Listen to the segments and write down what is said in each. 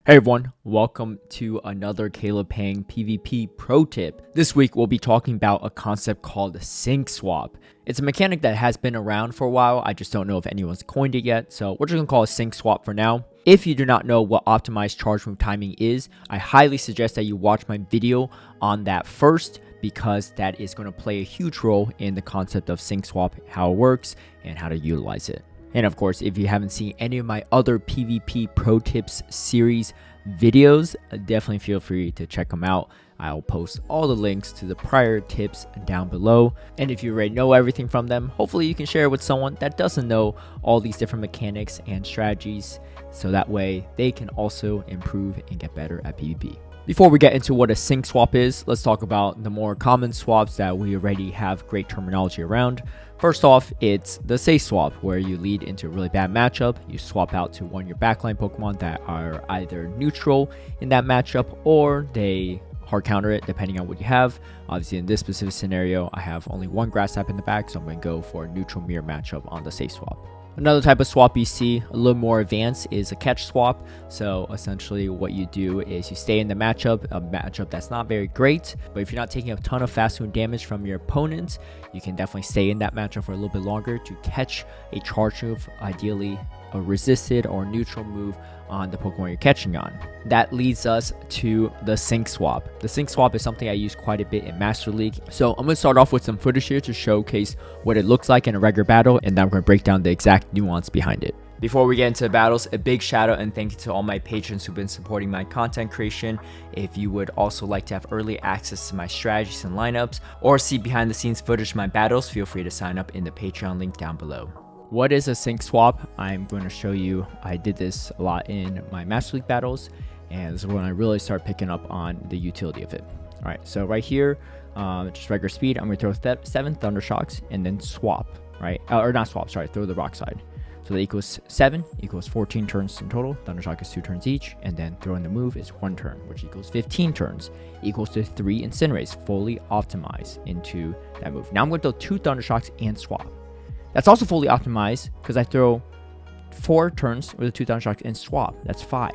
Hey everyone, welcome to another Peng PvP pro tip. This week we'll be talking about a concept called sync swap. It's a mechanic that has been around for a while, I just don't know if anyone's coined it yet, so we're just gonna call it sync swap for now. If you do not know what optimized charge move timing is, I highly suggest that you watch my video on that first, because that is going to play a huge role in the concept of sync swap, how it works, and how to utilize it. And of course, if you haven't seen any of my other PvP Pro Tips series videos, definitely feel free to check them out. I'll post all the links to the prior tips down below. And if you already know everything from them, hopefully you can share it with someone that doesn't know all these different mechanics and strategies, so that way they can also improve and get better at PvP. Before we get into what a sync swap is, let's talk about the more common swaps that we already have great terminology around. First off, it's the safe swap, where you lead into a really bad matchup, you swap out to one of your backline Pokemon that are either neutral in that matchup or they hard counter it depending on what you have. Obviously in this specific scenario, I have only one grass type in the back, so I'm going to go for a neutral mirror matchup on the safe swap. Another type of swap you see a little more advanced is a catch swap. So essentially what you do is you stay in the matchup, a matchup that's not very great, but if you're not taking a ton of fast move damage from your opponent, you can definitely stay in that matchup for a little bit longer to catch a charge move, ideally a resisted or neutral move on the Pokemon you're catching on. That leads us to the sync swap. The sync swap is something I use quite a bit in Master League. So I'm going to start off with some footage here to showcase what it looks like in a regular battle, and then I'm going to break down the exact nuance behind it. Before we get into the battles, a big shout out and thank you to all my patrons who've been supporting my content creation. If you would also like to have early access to my strategies and lineups, or see behind the scenes footage of my battles, feel free to sign up in the Patreon link down below. What is a sync swap? I'm going to show you. I did this a lot in my Master League battles, and this is when I really start picking up on the utility of it. All right, so right here, just regular speed, I'm going to throw 7 Thunder Shocks and then swap, right? Or not swap, sorry, throw the rock slide. So that equals 7, equals 14 turns in total. Thunder Shock is 2 turns each, and then throwing the move is 1 turn, which equals 15 turns, equals to 3 Incinerates, fully optimized into that move. Now I'm going to throw 2 Thunder Shocks and swap. That's also fully optimized because I throw 4 turns with the 2 Thunder Shocks and swap. That's 5.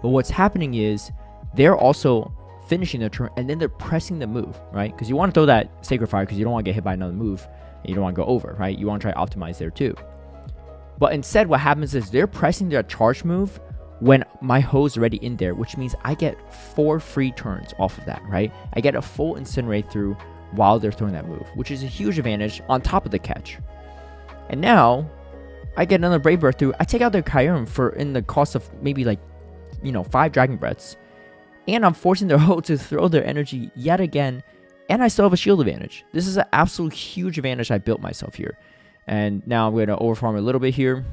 But what's happening is they're also finishing their turn and then they're pressing the move, right? Because you want to throw that Sacred Fire because you don't want to get hit by another move and you don't want to go over, right? You want to try to optimize there too. But instead what happens is they're pressing their charge move when my hose is already in there, which means I get 4 free turns off of that, right? I get a full Incinerate through while they're throwing that move, which is a huge advantage on top of the catch. And now, I get another Brave Bird through. I take out their Kyurem for in the cost of maybe 5 Dragon Breaths. And I'm forcing their hoe to throw their energy yet again. And I still have a shield advantage. This is an absolute huge advantage I built myself here. And now I'm going to overfarm a little bit here.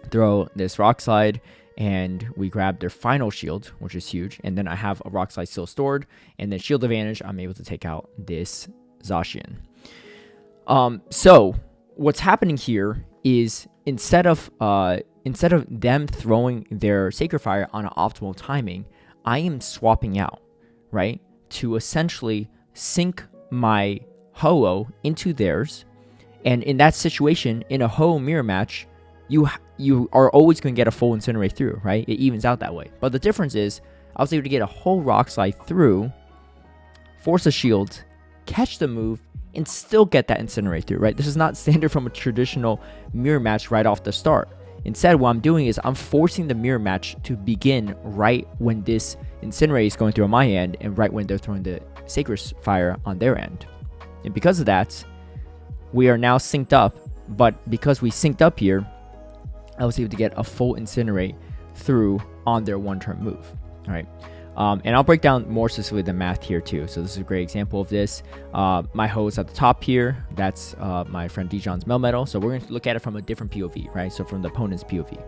Throw this Rock Slide. And we grab their final shield, which is huge. And then I have a Rock Slide still stored. And then shield advantage, I'm able to take out this Zacian. So what's happening here is instead of them throwing their Sacred Fire on an optimal timing, I am swapping out, right, to essentially sync my Ho-Oh into theirs. And in that situation, in a Ho-Oh mirror match, you are always going to get a full Incinerate through, right? It evens out that way. But the difference is I was able to get a whole Rock Slide through, force a shield, catch the move, and still get that Incinerate through, right? This is not standard from a traditional mirror match right off the start. Instead, what I'm doing is I'm forcing the mirror match to begin right when this Incinerate is going through on my end and right when they're throwing the Sacred Fire on their end. And because of that, we are now synced up. But because we synced up here, I was able to get a full Incinerate through on their 1-turn move, all right? And I'll break down more specifically the math here too. So this is a great example of this. My hose at the top here, that's my friend Dijon's Melmetal. So we're going to look at it from a different POV, right? So from the opponent's POV.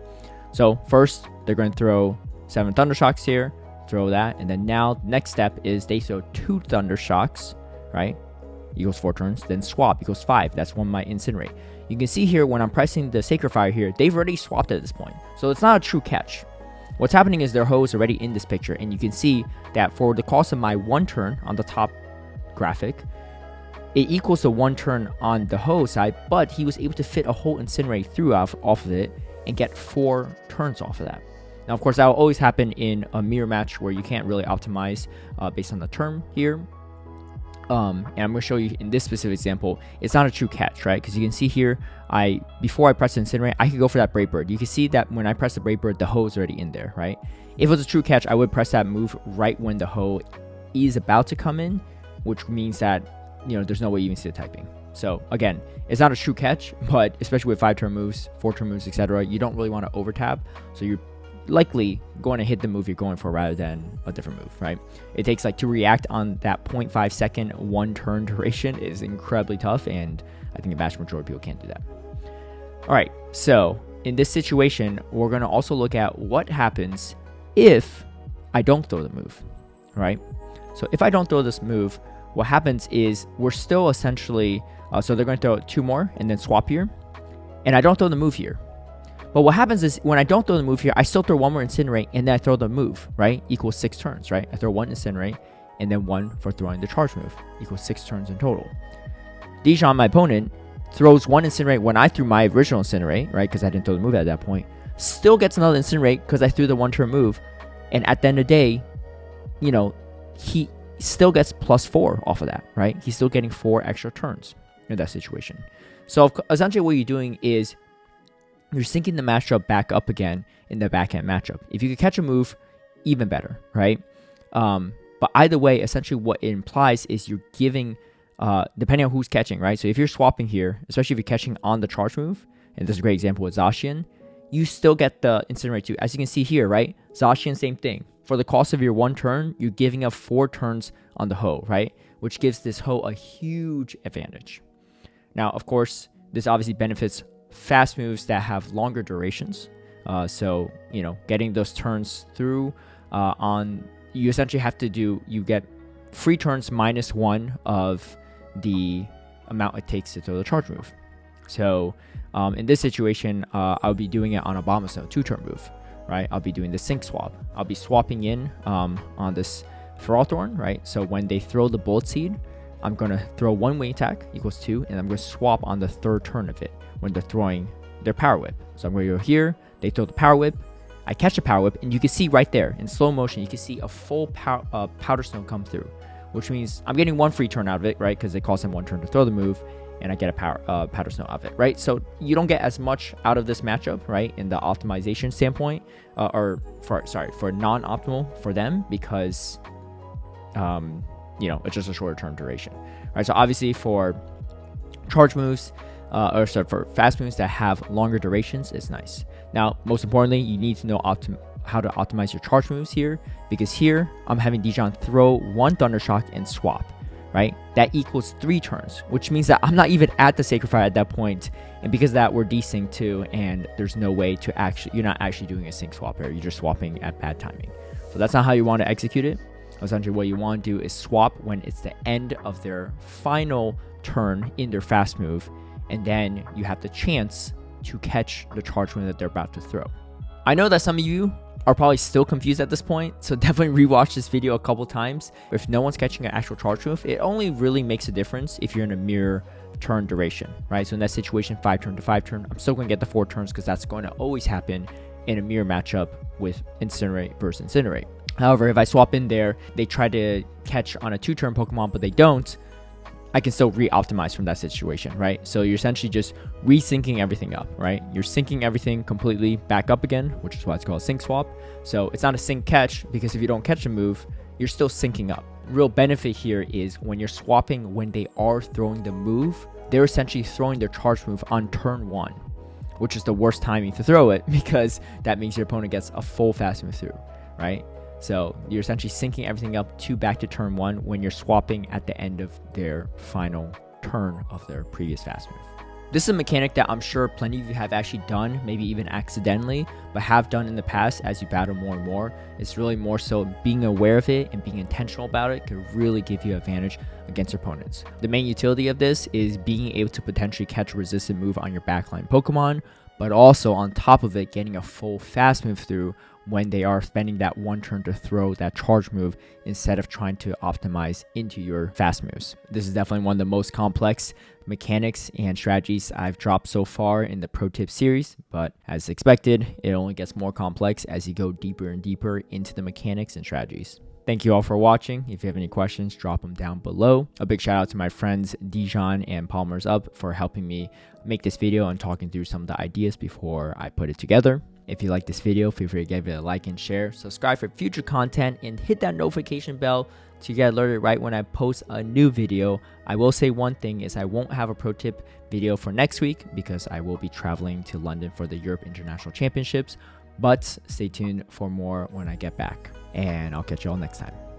So first, they're going to throw 7 Thunder Shocks here, throw that. And then now, next step is they throw 2 Thunder Shocks, right? Equals 4 turns. Then swap equals 5. That's one of my Incinerate. You can see here when I'm pressing the Sacred Fire here, they've already swapped at this point. So it's not a true catch. What's happening is their hoe is already in this picture, and you can see that for the cost of my 1 turn on the top graphic, it equals the 1 turn on the hoe side, but he was able to fit a whole Incinerate through off of it and get 4 turns off of that. Now, of course, that will always happen in a mirror match where you can't really optimize based on the turn here. And I'm going to show you in this specific example, it's not a true catch, right? Because you can see here, before I press the Incinerate, I could go for that Brave Bird. You can see that when I press the Brave Bird, the hoe is already in there, right? If it was a true catch, I would press that move right when the hoe is about to come in, which means that, you know, there's no way you even see the typing. So again, it's not a true catch, but especially with 5-turn moves, 4-turn moves, etc., you don't really want to over tab. So you're likely going to hit the move you're going for rather than a different move, right? It takes like to react on that 0.5 second 1 turn duration is incredibly tough, and I think the vast majority of people can't do that. All right, so in this situation, we're going to also look at what happens if I don't throw the move, right? So if I don't throw this move, what happens is we're still essentially, so they're going to throw 2 more and then swap here, and I don't throw the move here. But what happens is when I don't throw the move here, I still throw 1 more Incinerate and then I throw the move, right? Equals 6 turns, right? I throw 1 Incinerate and then 1 for throwing the charge move, equals 6 turns in total. Dijon, my opponent, throws 1 Incinerate when I threw my original Incinerate, right? Because I didn't throw the move at that point. Still gets another Incinerate because I threw the 1 turn move. And at the end of the day, you know, he still gets +4 off of that, right? He's still getting 4 extra turns in that situation. So essentially what you're doing is you're syncing the matchup back up again in the backhand matchup. If you could catch a move, even better, right? But either way, essentially what it implies is you're giving, depending on who's catching, right? So if you're swapping here, especially if you're catching on the charge move, and this is a great example with Zacian, you still get the Incinerate too. As you can see here, right? Zacian, same thing. For the cost of your 1 turn, you're giving up 4 turns on the hoe, right? Which gives this hoe a huge advantage. Now, of course, this obviously benefits fast moves that have longer durations. So, you know, getting those turns through you essentially have to you get free turns -1 of the amount it takes to throw the charge move. So, in this situation, I'll be doing it on a Abomasnow 2-turn move, right? I'll be doing the sync swap. I'll be swapping in on this Feralthorn, right? So when they throw the Bullet Seed, I'm going to throw 1 wing attack equals 2, and I'm going to swap on the 3rd turn of it when they're throwing their Power Whip. So I'm going to go here, they throw the Power Whip, I catch the Power Whip, and you can see right there in slow motion, you can see a full Powder Snow come through, which means I'm getting 1 free turn out of it, right? Because it costs them 1 turn to throw the move, and I get a Powder Snow out of it, right? So you don't get as much out of this matchup, right? In the optimization standpoint, for non-optimal for them, because you know, it's just a shorter term duration, right? So obviously for charge moves, for fast moves that have longer durations, it's nice. Now, most importantly, you need to know how to optimize your charge moves here, because here I'm having Dijon throw 1 Thundershock and swap, right? That equals 3 turns, which means that I'm not even at the Sacred Fire at that point, and because of that, we're desynced too, and there's no way to you're not actually doing a sync swap here, you're just swapping at bad timing. So that's not how you want to execute it. Essentially what you want to do is swap when it's the end of their final turn in their fast move, and then you have the chance to catch the charge move that they're about to throw. I know that some of you are probably still confused at this point, so definitely rewatch this video a couple times. If no one's catching an actual charge move, it only really makes a difference if you're in a mirror turn duration, right? So in that situation, 5-turn to 5-turn, I'm still going to get the 4 turns because that's going to always happen in a mirror matchup with Incinerate versus Incinerate. However, if I swap in there, they try to catch on a 2-turn Pokemon, but they don't, I can still re-optimize from that situation, right? So you're essentially just resyncing everything up, right? You're syncing everything completely back up again, which is why it's called a sync swap. So it's not a sync catch, because if you don't catch a move, you're still syncing up. Real benefit here is when you're swapping when they are throwing the move, they're essentially throwing their charge move on turn 1, which is the worst timing to throw it, because that means your opponent gets a full fast move through, right? So you're essentially syncing everything up back to turn 1 when you're swapping at the end of their final turn of their previous fast move. This is a mechanic that I'm sure plenty of you have actually done, maybe even accidentally, but have done in the past as you battle more and more. It's really more so being aware of it and being intentional about it can really give you an advantage against your opponents. The main utility of this is being able to potentially catch a resistant move on your backline Pokemon, but also on top of it, getting a full fast move through when they are spending that one turn to throw that charge move instead of trying to optimize into your fast moves. This is definitely one of the most complex mechanics and strategies I've dropped so far in the pro tip series, but as expected, it only gets more complex as you go deeper and deeper into the mechanics and strategies. Thank you all for watching. If you have any questions, drop them down below. A big shout out to my friends Dijon and Palmer's Up for helping me make this video and talking through some of the ideas before I put it together. If you like this video, feel free to give it a like and share, subscribe for future content, and hit that notification bell to get alerted right when I post a new video. I will say one thing is I won't have a pro tip video for next week because I will be traveling to London for the Europe International Championships, but stay tuned for more when I get back, and I'll catch you all next time.